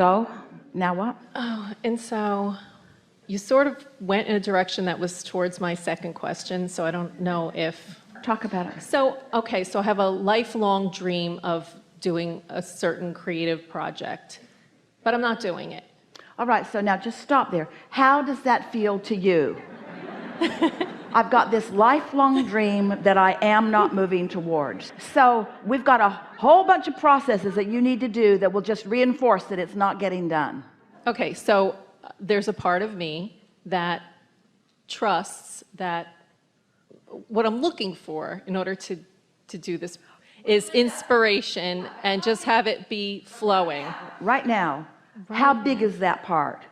so, now what? Oh, and so you sort of went in a direction that was towards my second question, so I don't know if... Talk about it. So, okay, so I have a lifelong dream of doing a certain creative project, but I'm not doing it. All right, so now just stop there. How does that feel to you? I've got this lifelong dream that I am not moving towards. So we've got a whole bunch of processes that you need to do that will just reinforce that it's not getting done. Okay, so there's a part of me that trusts that what I'm looking for in order to do this is inspiration and just have it be flowing. Right now, how big is that part?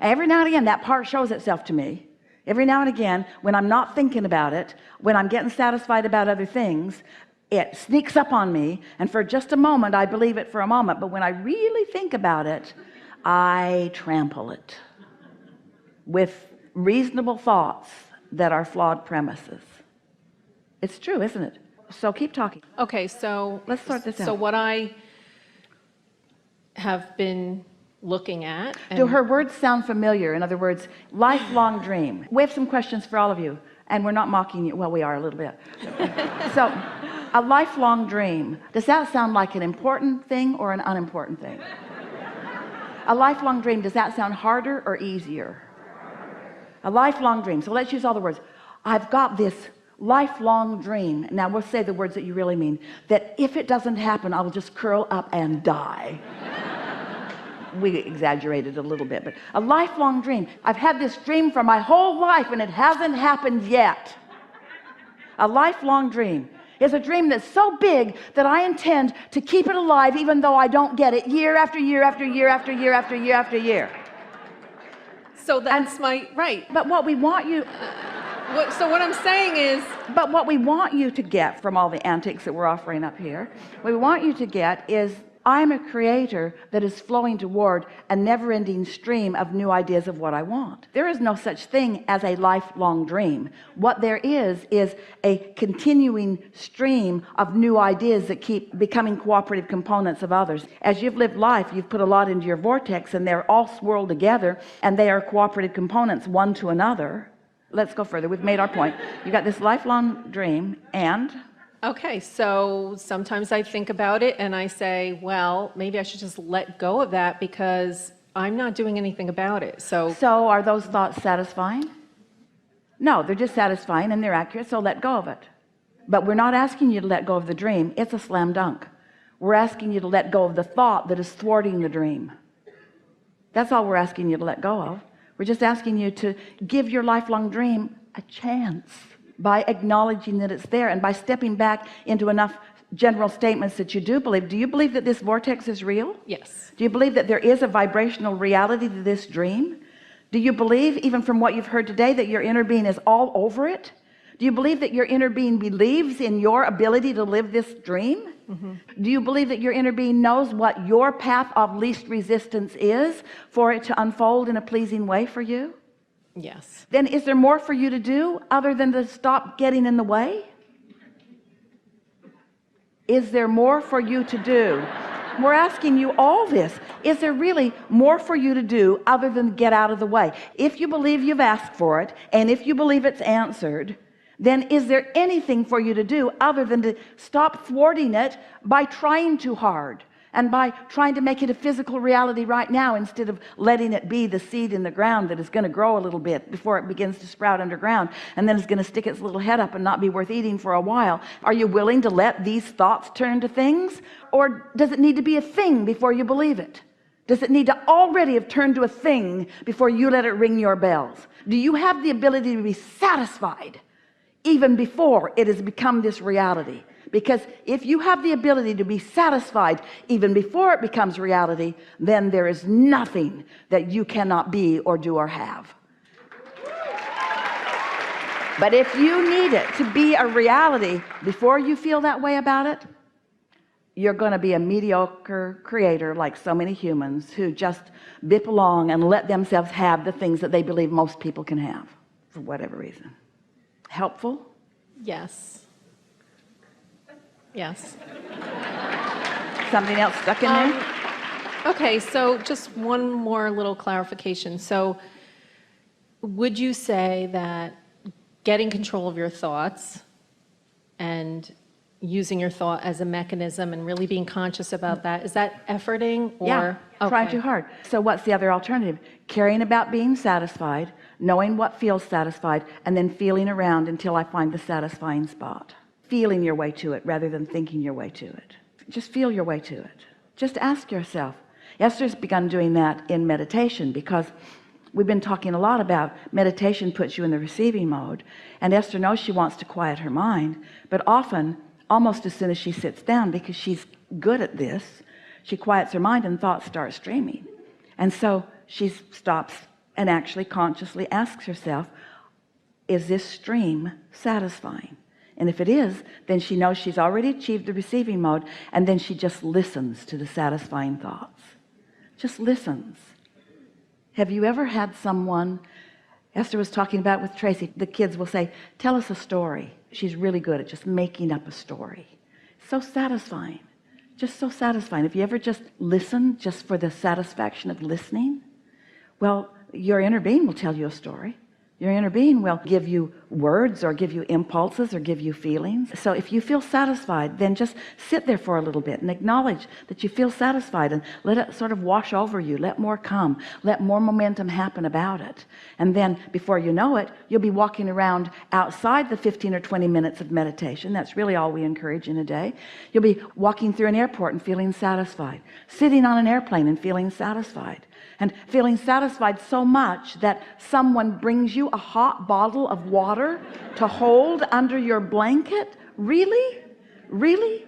Every now and again, that part shows itself to me. Every now and again, when I'm not thinking about it, when I'm getting satisfied about other things, it sneaks up on me, and for just a moment, I believe it for a moment, but when I really think about it, I trample it with reasonable thoughts that are flawed premises. It's true, isn't it? So keep talking. Okay, so let's sort this out. So what I have been looking at... Do her words sound familiar? In other words, lifelong dream. We have some questions for all of you, and we're not mocking you. Well, we are a little bit. So a lifelong dream, does that sound like an important thing or an unimportant thing? A lifelong dream, does that sound harder or easier? A lifelong dream. So let's use all the words. I've got this lifelong dream. Now we'll say the words that you really mean, that if it doesn't happen, I will just curl up and die. We exaggerated a little bit, but a lifelong dream. I've had this dream for my whole life and it hasn't happened yet. A lifelong dream is a dream that's so big that I intend to keep it alive even though I don't get it year after year after year after year after year after year. So that's my right. But what we want you... So what I'm saying is... But what we want you to get from all the antics that we're offering up here, what we want you to get is, I'm a creator that is flowing toward a never-ending stream of new ideas of what I want. There is no such thing as a lifelong dream. What there is a continuing stream of new ideas that keep becoming cooperative components of others. As you've lived life, you've put a lot into your vortex, and they're all swirled together, and they are cooperative components one to another. Let's go further. We've made our point. You got this lifelong dream, and... Okay, so sometimes I think about it and I say, well, maybe I should just let go of that because I'm not doing anything about it. So are those thoughts satisfying? No, they're just satisfying and they're accurate, so let go of it. But we're not asking you to let go of the dream. It's a slam dunk. We're asking you to let go of the thought that is thwarting the dream. That's all we're asking you to let go of. We're just asking you to give your lifelong dream a chance by acknowledging that it's there and by stepping back into enough general statements that you do believe. Do you believe that this vortex is real? Yes. Do you believe that there is a vibrational reality to this dream? Do you believe, even from what you've heard today, that your inner being is all over it? Do you believe that your inner being believes in your ability to live this dream? Mm-hmm. Do you believe that your inner being knows what your path of least resistance is for it to unfold in a pleasing way for you? Yes. Then is there more for you to do other than to stop getting in the way? Is there more for you to do? We're asking you all this. Is there really more for you to do other than get out of the way? If you believe you've asked for it, and if you believe it's answered, then is there anything for you to do other than to stop thwarting it by trying too hard and by trying to make it a physical reality right now instead of letting it be the seed in the ground that is going to grow a little bit before it begins to sprout underground, and then it's going to stick its little head up and not be worth eating for a while? Are you willing to let these thoughts turn to things, or does it need to be a thing before you believe it? Does it need to already have turned to a thing before you let it ring your bells? Do you have the ability to be satisfied even before it has become this reality? Because if you have the ability to be satisfied even before it becomes reality, then there is nothing that you cannot be or do or have. But if you need it to be a reality before you feel that way about it, you're going to be a mediocre creator like so many humans who just bip along and let themselves have the things that they believe most people can have for whatever reason. Helpful? Yes. Yes. something else stuck in there? Okay, so just one more little clarification. So would you say that getting control of your thoughts and using your thought as a mechanism and really being conscious about that, is that efforting or? Yeah, trying too hard. So what's the other alternative? Caring about being satisfied, knowing what feels satisfied, and then feeling around until I find the satisfying spot. Feeling your way to it rather than thinking your way to it. Just feel your way to it. Just ask yourself. Esther's begun doing that in meditation, because we've been talking a lot about meditation puts you in the receiving mode, and Esther knows she wants to quiet her mind, but often almost as soon as she sits down, because she's good at this, she quiets her mind and thoughts start streaming. And so she stops and actually consciously asks herself, is this stream satisfying? And if it is, then she knows she's already achieved the receiving mode, and then she just listens to the satisfying thoughts. Just listens. Have you ever had someone, Esther was talking about with Tracy, the kids will say, tell us a story. She's really good at just making up a story. So satisfying. Just so satisfying. If you ever just listen just for the satisfaction of listening, well, your inner being will tell you a story. Your inner being will give you words or give you impulses or give you feelings. So if you feel satisfied, then just sit there for a little bit and acknowledge that you feel satisfied, and let it sort of wash over you. Let more come. Let more momentum happen about it. And then before you know it, you'll be walking around outside the 15 or 20 minutes of meditation. That's really all we encourage in a day. You'll be walking through an airport and feeling satisfied. Sitting on an airplane and feeling satisfied. And feeling satisfied so much that someone brings you a hot bottle of water to hold under your blanket. Really? Really?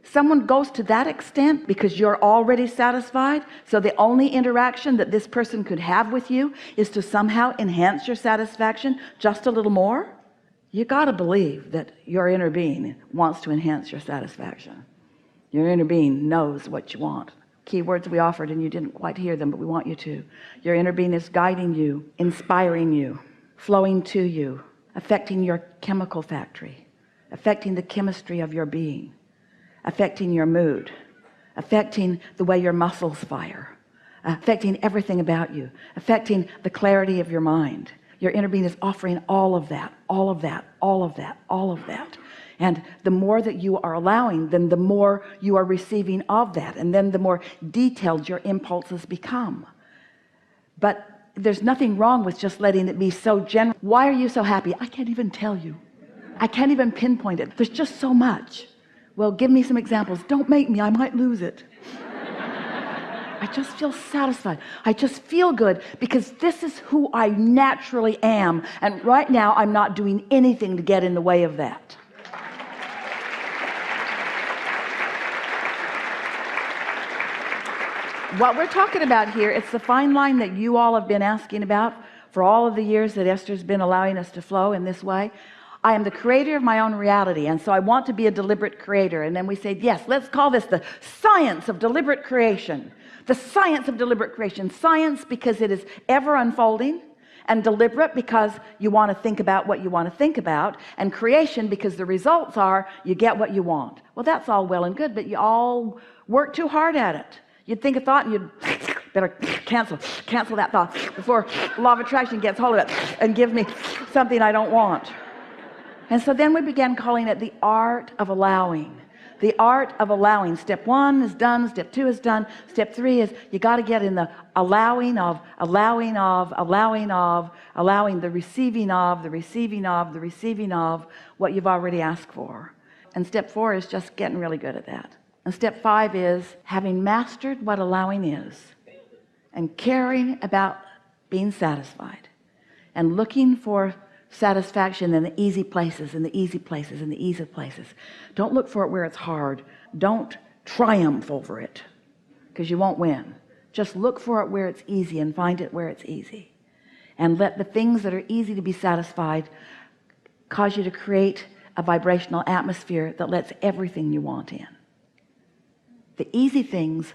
Someone goes to that extent because you're already satisfied? So the only interaction that this person could have with you is to somehow enhance your satisfaction just a little more? You got to believe that your inner being wants to enhance your satisfaction. Your inner being knows what you want. Keywords we offered and you didn't quite hear them, but we want you to. Your inner being is guiding you, inspiring you, flowing to you, affecting your chemical factory, affecting the chemistry of your being, affecting your mood, affecting the way your muscles fire, affecting everything about you, affecting the clarity of your mind. Your inner being is offering all of that, all of that, all of that, all of that. And the more that you are allowing, then the more you are receiving of that, and then the more detailed your impulses become. But there's nothing wrong with just letting it be so general. Why are you so happy? I can't even tell you. I can't even pinpoint it. There's just so much. Well, give me some examples. Don't make me, I might lose it. I just feel satisfied. I just feel good because this is who I naturally am, and right now I'm not doing anything to get in the way of that. What we're talking about here, it's the fine line that you all have been asking about for all of the years that Esther's been allowing us to flow in this way. I am the creator of my own reality, and so I want to be a deliberate creator. And then we say, yes, let's call this the science of deliberate creation. The science of deliberate creation. Science because it is ever unfolding, and deliberate because you want to think about what you want to think about, and creation because the results are you get what you want. Well, that's all well and good, but you all work too hard at it. You'd think a thought and you'd better cancel that thought before law of attraction gets hold of it and give me something I don't want. And so then we began calling it the art of allowing. The art of allowing. Step 1 is done. Step 2 is done. Step 3 is you got to get in the allowing of, allowing the receiving of, the receiving of what you've already asked for. And step 4 is just getting really good at that. And step 5 is having mastered what allowing is and caring about being satisfied and looking for satisfaction in the easy places, in the easy places, in the easy places. Don't look for it where it's hard. Don't triumph over it because you won't win. Just look for it where it's easy and find it where it's easy. And let the things that are easy to be satisfied cause you to create a vibrational atmosphere that lets everything you want in. The easy things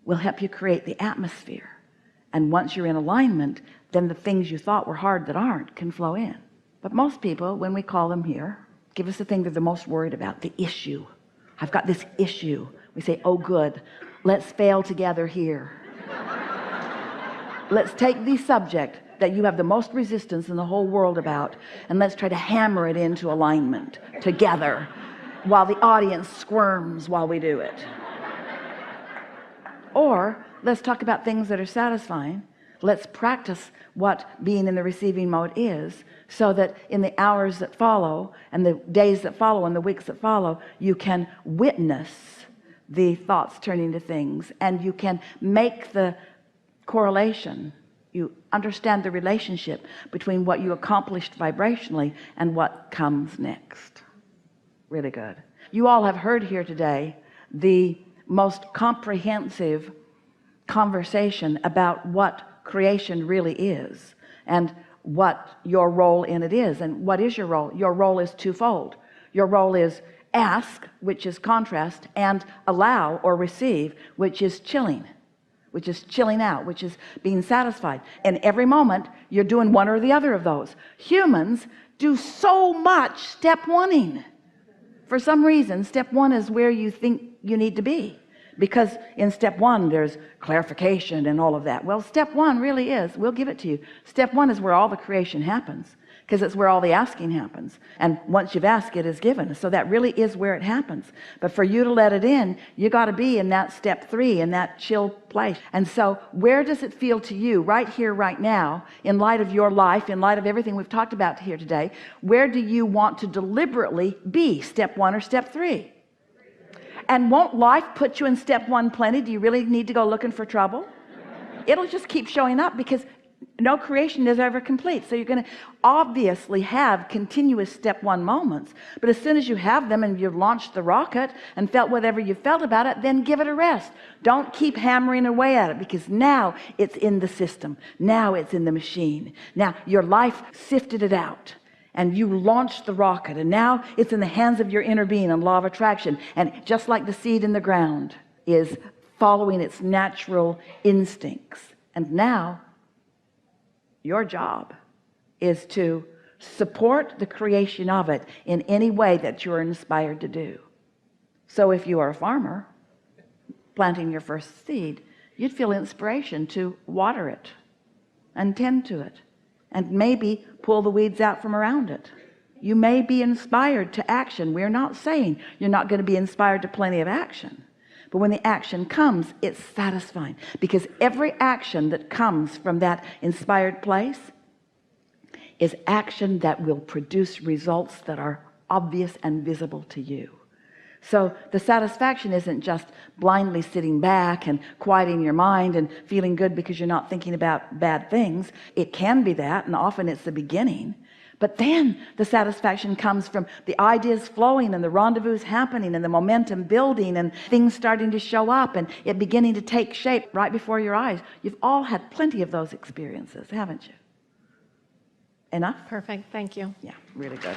will help you create the atmosphere. And once you're in alignment, then the things you thought were hard that aren't can flow in. But most people, when we call them here, give us the thing they're the most worried about, the issue. I've got this issue. We say, oh good, let's fail together here. Let's take the subject that you have the most resistance in the whole world about, and let's try to hammer it into alignment together while the audience squirms while we do it. Or let's talk about things that are satisfying. Let's practice what being in the receiving mode is, so that in the hours that follow and the days that follow and the weeks that follow, you can witness the thoughts turning to things, and you can make the correlation. You understand the relationship between what you accomplished vibrationally and what comes next. Really good. You all have heard here today the most comprehensive conversation about what creation really is and what your role in it is. And what is your role? Your role is twofold. Your role is ask, which is contrast, and allow or receive, which is chilling, which is chilling out, which is being satisfied. And every moment you're doing one or the other of those. Humans do so much step oneing. For some reason, step one is where you think you need to be, because in step one there's clarification and all of that. Well, step one really is, we'll give it to you, step one is where all the creation happens, because it's where all the asking happens, and once you've asked, it is given. So that really is where it happens. But for you to let it in, you got to be in that step three, in that chill place. And so where does it feel to you right here, right now, in light of your life, in light of everything we've talked about here today? Where do you want to deliberately be, step one or step three? And won't life put you in step one plenty? Do you really need to go looking for trouble? It'll just keep showing up, because no creation is ever complete. So you're going to obviously have continuous step one moments, but as soon as you have them and you've launched the rocket and felt whatever you felt about it, then give it a rest. Don't keep hammering away at it, because now it's in the system. Now it's in the machine. Now your life sifted it out, and you launched the rocket, and now it's in the hands of your inner being and law of attraction. And just like the seed in the ground is following its natural instincts, and now your job is to support the creation of it in any way that you're inspired to do. So if you are a farmer planting your first seed, you'd feel inspiration to water it and tend to it, and maybe pull the weeds out from around it. You may be inspired to action. We're not saying you're not going to be inspired to plenty of action, but when the action comes, it's satisfying, because every action that comes from that inspired place is action that will produce results that are obvious and visible to you. So the satisfaction isn't just blindly sitting back and quieting your mind and feeling good because you're not thinking about bad things. It can be that, and often it's the beginning. But then the satisfaction comes from the ideas flowing and the rendezvous happening and the momentum building and things starting to show up and it beginning to take shape right before your eyes. You've all had plenty of those experiences, haven't you? Enough? Perfect. Thank you. Yeah, really good.